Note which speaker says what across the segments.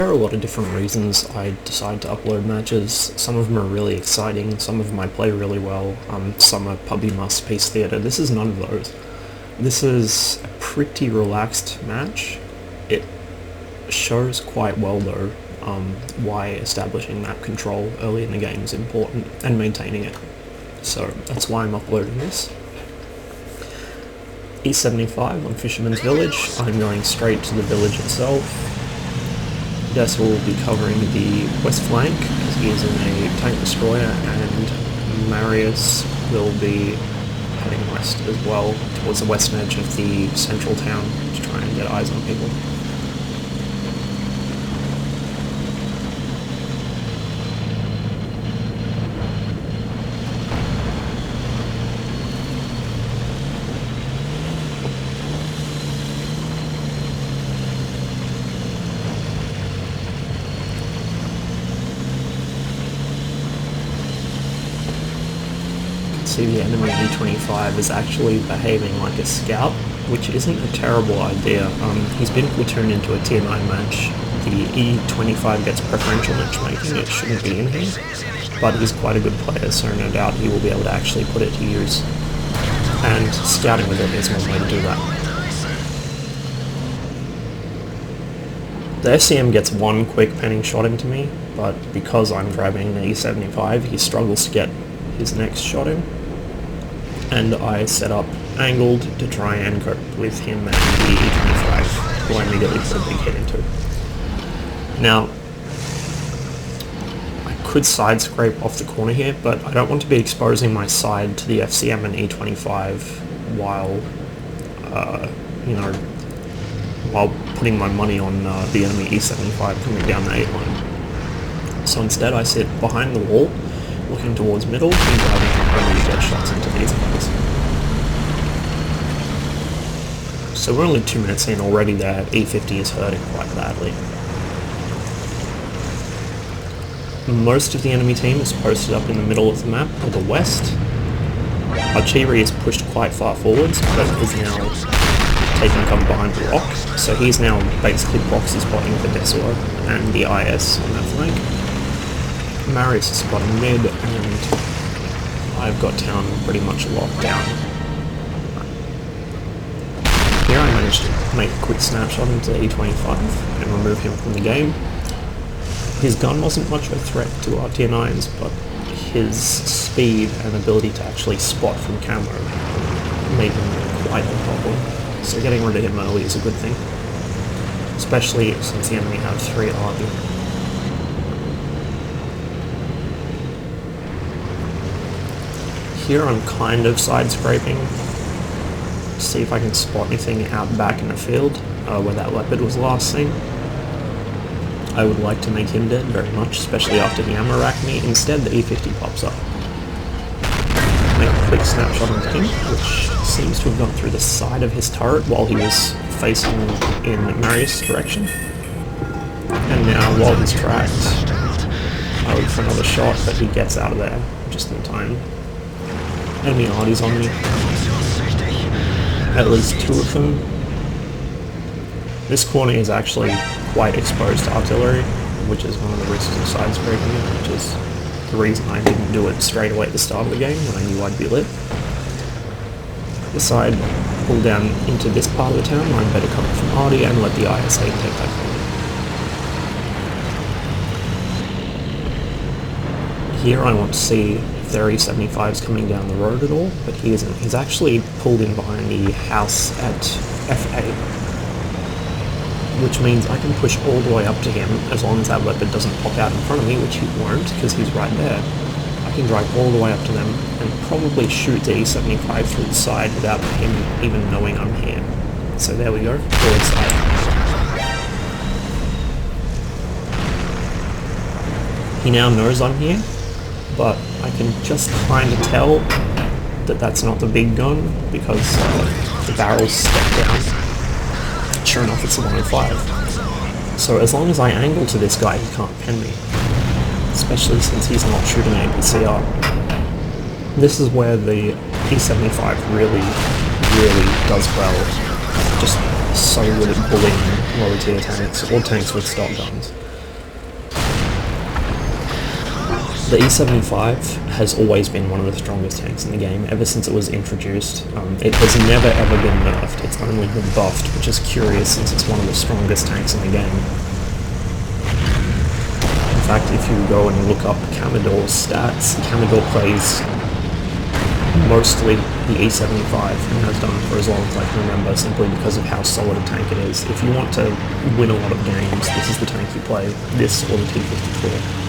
Speaker 1: There are a lot of different reasons I decide to upload matches. Some of them are really exciting, some of them I play really well, some are pubby must piece theatre. This is none of those. This is a pretty relaxed match. It shows quite well though why establishing map control early in the game is important and maintaining it. So that's why I'm uploading this. E75 on Fisherman's Village. I'm going straight to the village itself. Dessa will be covering the west flank as he is in a tank destroyer, and Marius will be heading west as well towards the western edge of the central town to try and get eyes on people. See, the enemy E25 is actually behaving like a scout, which isn't a terrible idea. He's been platooned into a tier 9 match. The E25 gets preferential matchmaking, it shouldn't be in here, but he's quite a good player, so no doubt he will be able to actually put it to use. And scouting with it is one way to do that. The SCM gets one quick penning shot into me, but because I'm grabbing the E75, he struggles to get his next shot in. And I set up angled to try and cope with him and the E25, who I immediately put a big hit into. Now, I could side scrape off the corner here, but I don't want to be exposing my side to the FCM and E25 while, while putting my money on the enemy E75 coming down the 8 line. So instead I sit behind the wall, looking towards middle, and driving from only to get shots into these guys. So we're only 2 minutes in already there, E50 is hurting quite badly. Most of the enemy team is posted up in the middle of the map, to the west. Archery is pushed quite far forwards, but is now taking cover behind the rock, so he's now basically proxy spotting the Desuo and the IS on that flank. Marius is spotting mid, and I've got town pretty much locked down. Here I managed to make a quick snapshot into E25 and remove him from the game. His gun wasn't much of a threat to our tier 9s, but his speed and ability to actually spot from camo made him quite a problem. So getting rid of him early is a good thing, especially since the enemy have 3 army. Here I'm kind of side scraping to see if I can spot anything out back in the field where that leopard was last seen. I would like to make him dead very much, especially after the ammo racked me. Instead the E50 pops up. Make a quick snapshot on him, which seems to have gone through the side of his turret while he was facing in Marius' direction. And now while he's tracked, I look for another shot, but he gets out of there just in time. Enemy arties on me. At least 2 of them. This corner is actually quite exposed to artillery, which is one of the risks of side scraping it, which is the reason I didn't do it straight away at the start of the game when I knew I'd be lit. Decide pull down into this part of the town where I'm better covered from arty and let the ISA take that corner. Here I want to see if there are E75s coming down the road at all, but he isn't. He's actually pulled in behind the house at F8, which means I can push all the way up to him as long as that leopard doesn't pop out in front of me, which he won't because he's right there. I can drive all the way up to them and probably shoot the E75 through the side without him even knowing I'm here. So there we go, forward side. He now knows I'm here, but I can just kind of tell that that's not the big gun because the barrels step down. Sure enough, it's a 105. So as long as I angle to this guy, he can't pen me. Especially since he's not shooting APCR. This is where the P75 really does well. Just so good at bullying lower tier tanks, or tanks with stock guns. The E75 has always been one of the strongest tanks in the game ever since it was introduced. It has never ever been nerfed, it's only been buffed, which is curious since it's one of the strongest tanks in the game. In fact, if you go and look up Commodor's stats, Commodore plays mostly the E75 and has done for as long as I can remember, simply because of how solid a tank it is. If you want to win a lot of games, this is the tank you play, this or the T-54.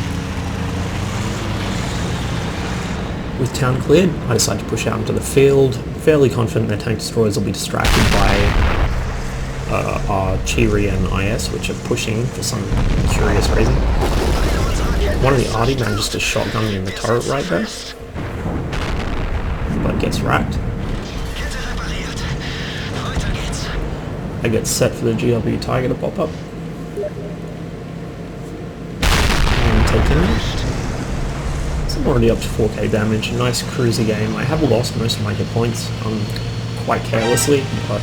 Speaker 1: With town cleared, I decide to push out into the field, fairly confident their tank destroyers will be distracted by our Chiri and IS, which are pushing for some curious reason. One of the Arty manages to shotgun me in the turret right there, but gets racked. I get set for the GW Tiger to pop up and take him. I'm already up to 4k damage, a nice cruisy game. I have lost most of my hit points quite carelessly, but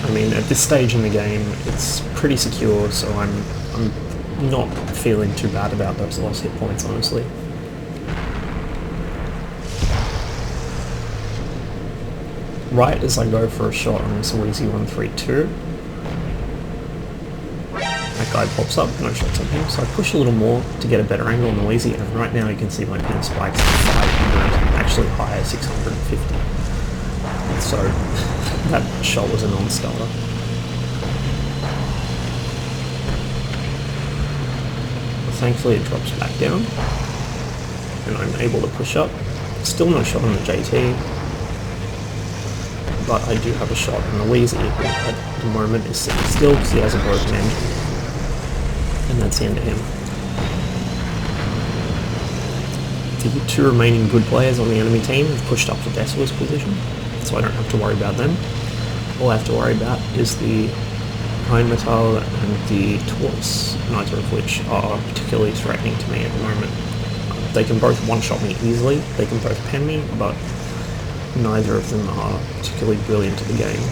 Speaker 1: I mean at this stage in the game it's pretty secure, so I'm not feeling too bad about those lost hit points, honestly. Right as I go for a shot on this Wheezy 132, that guy pops up, no shots on him, so I push a little more to get a better angle on the Wheezy, and right now you can see my pin spikes at 500, actually higher, 650. So that shot was a non-starter. Thankfully it drops back down, and I'm able to push up. Still no shot on the JT, but I do have a shot on the Wheezy, who at the moment is sitting still because he has a broken engine. And that's the end of him. The two remaining good players on the enemy team have pushed up to Desua's position, so I don't have to worry about them. All I have to worry about is the Rheinmetall and the Tortoise, neither of which are particularly threatening to me at the moment. They can both one-shot me easily, they can both pen me, but neither of them are particularly brilliant at the game.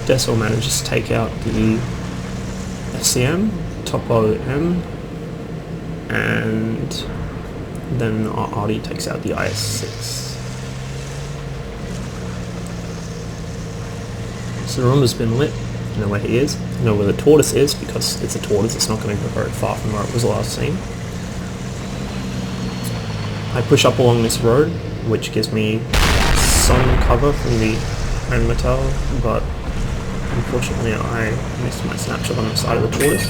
Speaker 1: Desua manages to take out the SCM, Topo M, and then our Arty takes out the IS-6. So the room has been lit, I know where he is, I know where the Tortoise is, because it's a Tortoise, it's not going to go very far from where it was last seen. I push up along this road, which gives me some cover from the Rheinmetall, but unfortunately I missed my snapshot on the side of the Tortoise.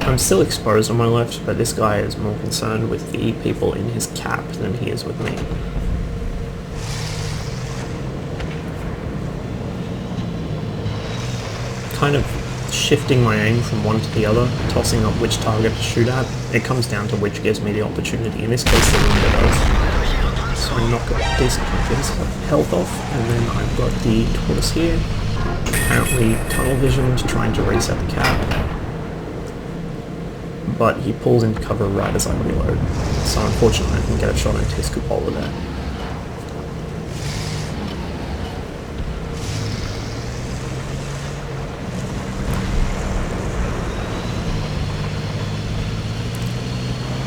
Speaker 1: I'm still exposed on my left, but this guy is more concerned with the people in his cap than he is with me. Kind of shifting my aim from one to the other, tossing up which target to shoot at. It comes down to which gives me the opportunity. In this case, the Roomba does. So I knock a decent bit of health off, and then I've got the Tortoise here, apparently tunnel visioned, trying to reset the cap. But he pulls into cover right as I reload, so unfortunately I can get a shot into his cupola there.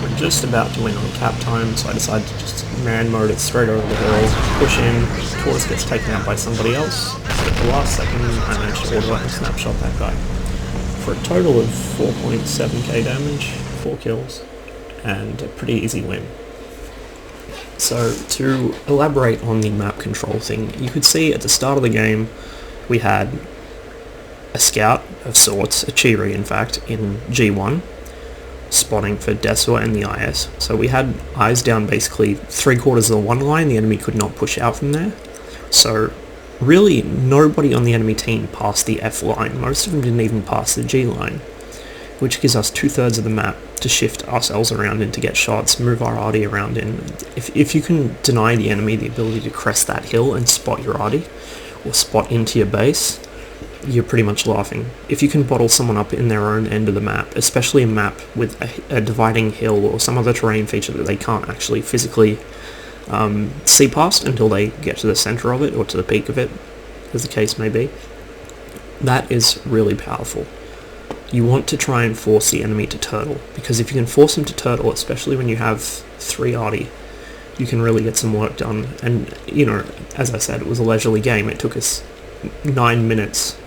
Speaker 1: We're just about to win on cap time, so I decide to just man mode it straight over the hill, push in, Tortoise gets taken out by somebody else, but at the last second I managed to auto and snapshot that guy. For a total of 4.7k damage, 4 kills, and a pretty easy win. So to elaborate on the map control thing, you could see at the start of the game we had a scout of sorts, a Chiri in fact, in G1, spotting for Desua and the IS. So we had eyes down basically 3/4 of the one line, the enemy could not push out from there. So really nobody on the enemy team passed the F line, most of them didn't even pass the G line, which gives us 2/3 of the map to shift ourselves around in to get shots, move our Arty around in. If you can deny the enemy the ability to crest that hill and spot your Arty, or spot into your base, you're pretty much laughing. If you can bottle someone up in their own end of the map, especially a map with a dividing hill or some other terrain feature that they can't actually physically see past until they get to the center of it or to the peak of it, as the case may be, That is really powerful. You want to try and force the enemy to turtle, because if you can force them to turtle, especially when you have 3 arty, you can really get some work done. And, as I said, it was a leisurely game. It took us 9 minutes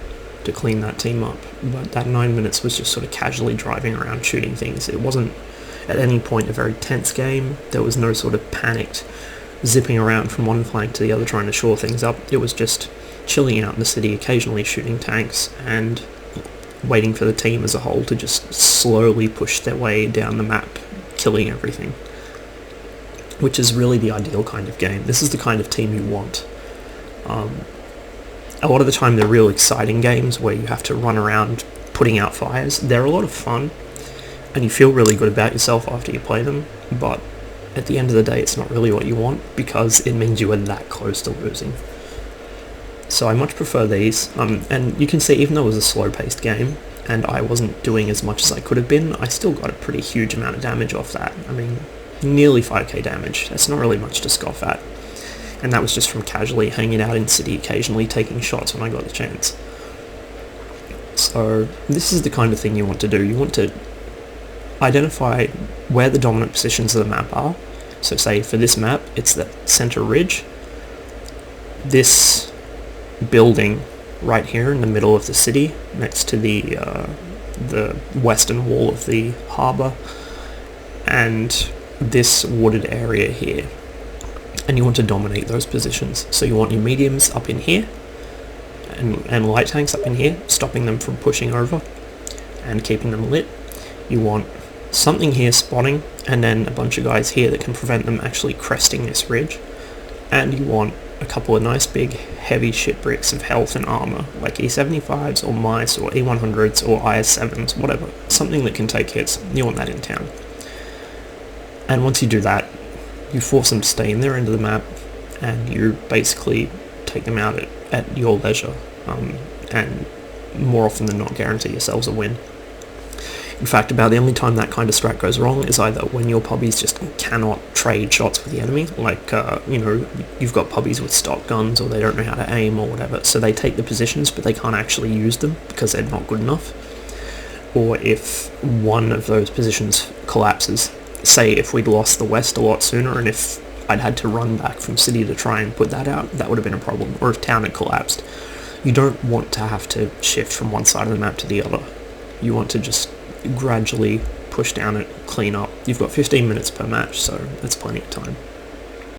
Speaker 1: to clean that team up, but that 9 minutes was just sort of casually driving around shooting things. It wasn't at any point a very tense game. There was no sort of panicked zipping around from one flank to the other trying to shore things up. It was just chilling out in the city, occasionally shooting tanks, and waiting for the team as a whole to just slowly push their way down the map, killing everything. Which is really the ideal kind of game. This is the kind of team you want. A lot of the time they're real exciting games where you have to run around putting out fires. They're a lot of fun, and you feel really good about yourself after you play them, but at the end of the day it's not really what you want, because it means you are that close to losing. So I much prefer these, and you can see even though it was a slow-paced game, and I wasn't doing as much as I could have been, I still got a pretty huge amount of damage off that. I mean, nearly 5k damage. That's not really much to scoff at. And that was just from casually hanging out in city, occasionally taking shots when I got the chance. So this is the kind of thing you want to do. You want to identify where the dominant positions of the map are. So say for this map, it's the center ridge. This building right here in the middle of the city, next to the western wall of the harbour, and this wooded area here. And you want to dominate those positions. So you want your mediums up in here, and light tanks up in here, stopping them from pushing over and keeping them lit. You want something here spotting, and then a bunch of guys here that can prevent them actually cresting this ridge. And you want a couple of nice big heavy shit bricks of health and armor, like E75s or mice or E100s or IS7s, whatever. Something that can take hits. You want that in town. And once you do that, you force them to stay in their end of the map, and you basically take them out at your leisure, and more often than not guarantee yourselves a win. In fact, about the only time that kind of strat goes wrong is either when your pubbies just cannot trade shots with the enemy, like, you've got pubbies with stock guns, or they don't know how to aim or whatever, so they take the positions but they can't actually use them because they're not good enough. Or if one of those positions collapses, say if we'd lost the west a lot sooner, and if I'd had to run back from city to try and put that out, that would have been a problem. Or if town had collapsed. You don't want to have to shift from one side of the map to the other. You want to just gradually push down it, clean up. You've got 15 minutes per match, so that's plenty of time.